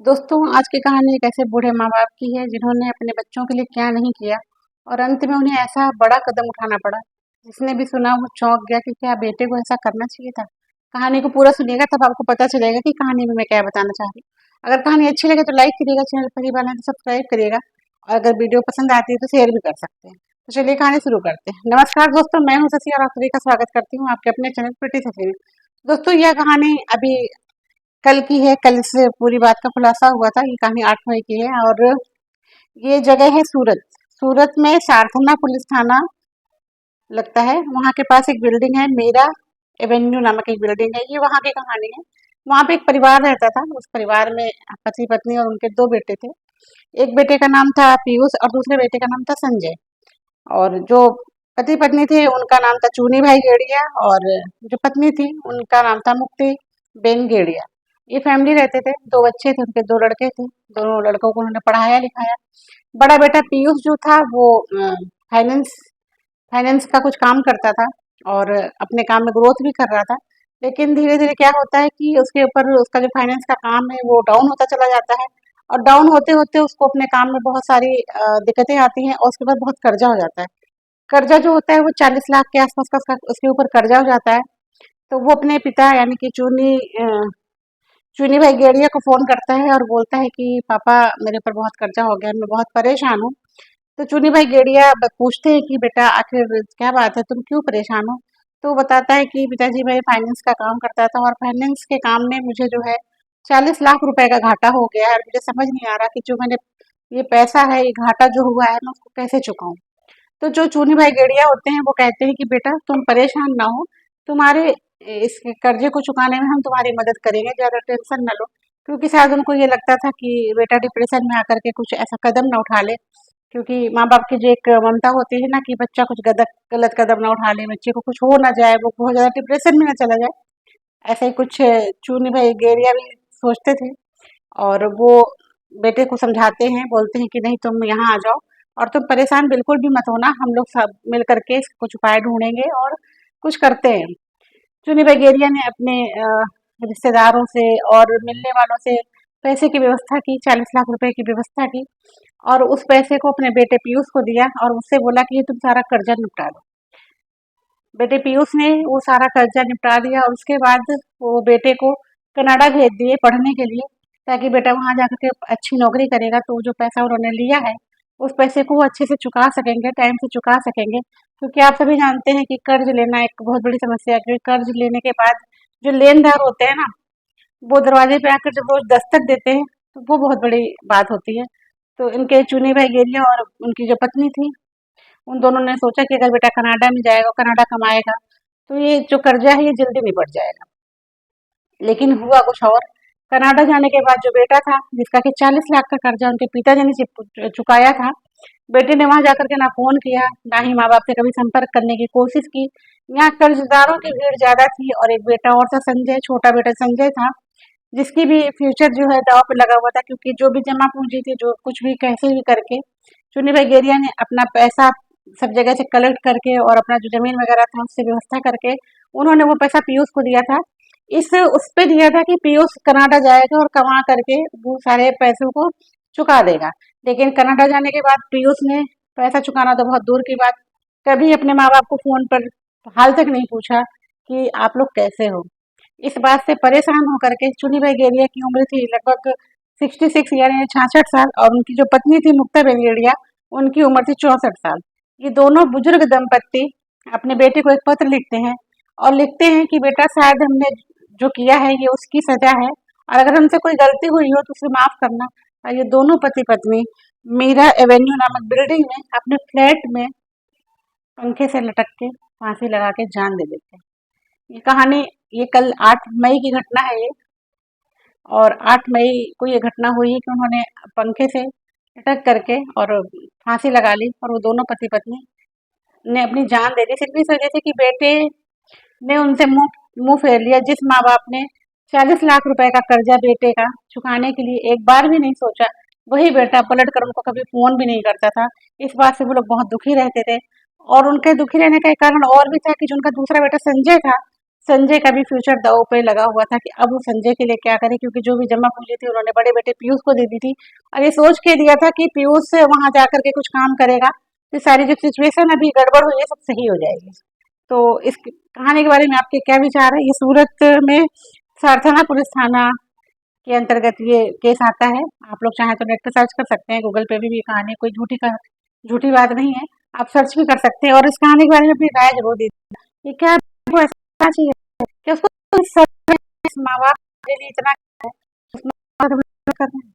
दोस्तों, आज की कहानी एक ऐसे बूढ़े माँ-बाप की है जिन्होंने अपने बच्चों के लिए क्या नहीं किया और अंत में उन्हें ऐसा बड़ा कदम उठाना पड़ा। जिसने भी सुना वो चौंक गया कि क्या बेटे को ऐसा करना चाहिए था। कहानी को पूरा सुनिएगा तब आपको पता चलेगा कि कहानी में मैं क्या बताना चाह रही हूँ। अगर कहानी अच्छी लगे तो लाइक करिएगा, चैनल पर ही बार तो सब्सक्राइब करिएगा और अगर वीडियो पसंद आती है तो शेयर भी कर सकते हैं। तो चलिए कहानी शुरू करते हैं। नमस्कार दोस्तों, मैं हूँ शशि और आप सभी का स्वागत करती हूँ आपके अपने चैनल प्रीति शशि में। दोस्तों, यह कहानी अभी कल की है। कल से पूरी बात का खुलासा हुआ था। ये कहानी 8 मई की है और ये जगह है सूरत। सूरत में सार्थना पुलिस थाना लगता है। वहाँ के पास एक बिल्डिंग है, मेरा एवेन्यू नामक एक बिल्डिंग है। ये वहाँ की कहानी है। वहाँ पे एक परिवार रहता था। उस परिवार में पति पत्नी और उनके 2 बेटे थे। एक बेटे का नाम था पीयूष और दूसरे बेटे का नाम था संजय। और जो पति पत्नी थे उनका नाम था चूनी भाई गेड़िया और जो पत्नी थी उनका नाम था मुक्ति बेन गेड़िया। ये फैमिली रहते थे। 2 बच्चे थे, उनके 2 लड़के थे। दोनों लड़कों को उन्होंने पढ़ाया लिखाया। बड़ा बेटा पीयूष जो था वो फाइनेंस फाइनेंस का कुछ काम करता था और अपने काम में ग्रोथ भी कर रहा था। लेकिन धीरे धीरे क्या होता है कि उसके ऊपर उसका जो फाइनेंस का काम है वो डाउन होता चला जाता है और डाउन होते होते उसको अपने काम में बहुत सारी दिक्कतें आती हैं और उसके बाद बहुत कर्जा हो जाता है। कर्जा जो होता है वो 40 लाख के आसपास का उसके ऊपर कर्जा हो जाता है। तो वो अपने पिता यानी कि चूनी भाई गेड़िया को फोन करता है और बोलता है कि पापा मेरे ऊपर बहुत कर्जा हो गया, मैं बहुत परेशान हूँ। तो चूनी भाई गेड़िया पूछते हैं कि बेटा आखिर क्या बात है, तुम क्यों परेशान हो। तो वो बताता है कि पिताजी मैं फाइनेंस का काम करता था और फाइनेंस के काम में मुझे जो है 40 लाख रुपए का घाटा हो गया है और मुझे समझ नहीं आ रहा कि जो मैंने ये पैसा है, ये घाटा जो हुआ है मैं उसको कैसे चुकाऊं। तो जो चूनी भाई गेड़िया होते हैं वो कहते हैं कि बेटा तुम परेशान ना हो, तुम्हारे इस कर्जे को चुकाने में हम तुम्हारी मदद करेंगे, ज्यादा टेंशन ना लो। क्योंकि शायद उनको ये लगता था कि बेटा डिप्रेशन में आकर के कुछ ऐसा कदम ना उठा ले। क्योंकि माँ बाप की जो एक ममता होती है ना कि बच्चा कुछ गलत गलत कदम ना उठा ले, बच्चे को कुछ हो ना जाए, वो बहुत ज्यादा डिप्रेशन में ना चला जाए। ऐसा ही कुछ चूनी भाई गेड़िया भी सोचते थे और वो बेटे को समझाते हैं, बोलते हैं कि नहीं तुम यहाँ आ जाओ और तुम परेशान बिल्कुल भी मत होना, हम लोग सब मिल करके कुछ उपाय ढूंढेंगे और कुछ करते हैं। चुनी बगेरिया ने अपने रिश्तेदारों से और मिलने वालों से पैसे की व्यवस्था की, 40 लाख रुपए की व्यवस्था की और उस पैसे को अपने बेटे पीयूष को दिया और उससे बोला कि ये तुम सारा कर्जा निपटा दो। बेटे पीयूष ने वो सारा कर्जा निपटा दिया और उसके बाद वो बेटे को कनाडा भेज दिए पढ़ने के लिए, ताकि बेटा वहाँ जाकर के अच्छी नौकरी करेगा तो जो पैसा उन्होंने लिया है उस पैसे को वो अच्छे से चुका सकेंगे, टाइम से चुका सकेंगे। क्योंकि आप सभी जानते हैं कि कर्ज लेना एक बहुत बड़ी समस्या है। क्योंकि कर्ज लेने के बाद जो लेनदार होते हैं ना, वो दरवाजे पे आकर जब रोज दस्तक देते हैं तो वो बहुत बड़ी बात होती है। तो इनके चुनी भाई गेरिया और उनकी जो पत्नी थी, उन दोनों ने सोचा कि अगर बेटा कनाडा में जाएगा, कनाडा कमाएगा, तो ये जो कर्जा है ये जल्दी निपट जाएगा। लेकिन हुआ कुछ और। कनाडा जाने के बाद जो बेटा था, जिसका कि 40 लाख का कर्जा उनके पिताजी ने चुकाया था, बेटे ने वहां जाकर के ना फोन किया, ना ही माँ बाप से कभी संपर्क करने की कोशिश की। यहाँ कर्जदारों की भीड़ ज्यादा थी और एक बेटा और था संजय, छोटा बेटा संजय था, जिसकी भी फ्यूचर जो है दांव पे लगा हुआ था। क्योंकि जो भी जमा पूंजी थी, जो कुछ भी कैसे भी करके चुनी भाई गेरिया ने अपना पैसा सब जगह से कलेक्ट करके और अपना जो जमीन वगैरह था उससे व्यवस्था करके उन्होंने वो पैसा पीयूष को दिया था। इस उस पे दिया था कि पीयूष कनाडा जाएगा और कमा करके वो सारे पैसों को चुका देगा। लेकिन कनाडा जाने के बाद पीयूष ने पैसा चुकाना तो बहुत दूर की बात, कभी अपने माँ बाप को फोन पर हाल तक नहीं पूछा कि आप लोग कैसे हो। इस बात से परेशान होकर के चुनी भाई गेड़िया की उम्र थी लगभग 66 यानी 66 साल और उनकी जो पत्नी थी मुक्ता बेन गेड़िया, उनकी उम्र थी 64 साल। ये दोनों बुजुर्ग दंपत्ति अपने बेटे को एक पत्र लिखते हैं और लिखते हैं कि बेटा शायद हमने जो किया है ये उसकी सजा है और अगर हमसे कोई गलती हुई हो तो उसे माफ करना। और ये दोनों पति पत्नी मीरा एवेन्यू नामक बिल्डिंग में अपने फ्लैट में पंखे से लटक के फांसी लगा के जान दे देते हैं। ये कहानी ये कल 8 मई की घटना है ये। और 8 मई को ये घटना हुई है कि उन्होंने पंखे से लटक करके और फांसी लगा ली और वो दोनों पति पत्नी ने अपनी जान दे दी सिर्फ इस वजह से कि बेटे ने उनसे मुंह मुंह फेर लिया। जिस माँ बाप ने 40 लाख रुपए का कर्जा बेटे का चुकाने के लिए एक बार भी नहीं सोचा, वही बेटा पलट कर उनको कभी फोन भी नहीं करता था। इस बात से वो लोग बहुत दुखी रहते थे और उनके दुखी रहने का एक कारण और भी था कि जो उनका दूसरा बेटा संजय था, संजय का भी फ्यूचर दांव पे लगा हुआ था कि अब वो संजय के लिए क्या करे, क्योंकि जो भी जमा पूंजी थी उन्होंने बड़े बेटे पीयूष को दे दी थी और ये सोच के दिया था कि पीयूष से वहां जाकर के कुछ काम करेगा तो सारी जो सिचुएशन अभी गड़बड़ हुई है सब सही हो जाएगी। तो इस कहानी के बारे में आपके क्या विचार है? ये सूरत में सारथाना पुलिस थाना के अंतर्गत ये केस आता है। आप लोग चाहें तो नेट पे सर्च कर सकते हैं, गूगल पे भी ये कहानी कोई झूठी बात नहीं है। आप सर्च भी कर सकते हैं और इस कहानी के बारे में अपनी राय जरूर दीजिए। ये क्या आपको ऐसा चाहिए कि उसको इस माँ बाप के लिए इतना है, उस माँ बाप हम लोग कर रहे हैं।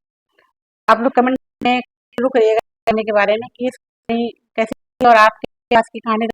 आप लोग कमेंट में जरूर करिएगा कहानी के बारे में कि इस कहानी कैसी थी और आपके पास की कहानी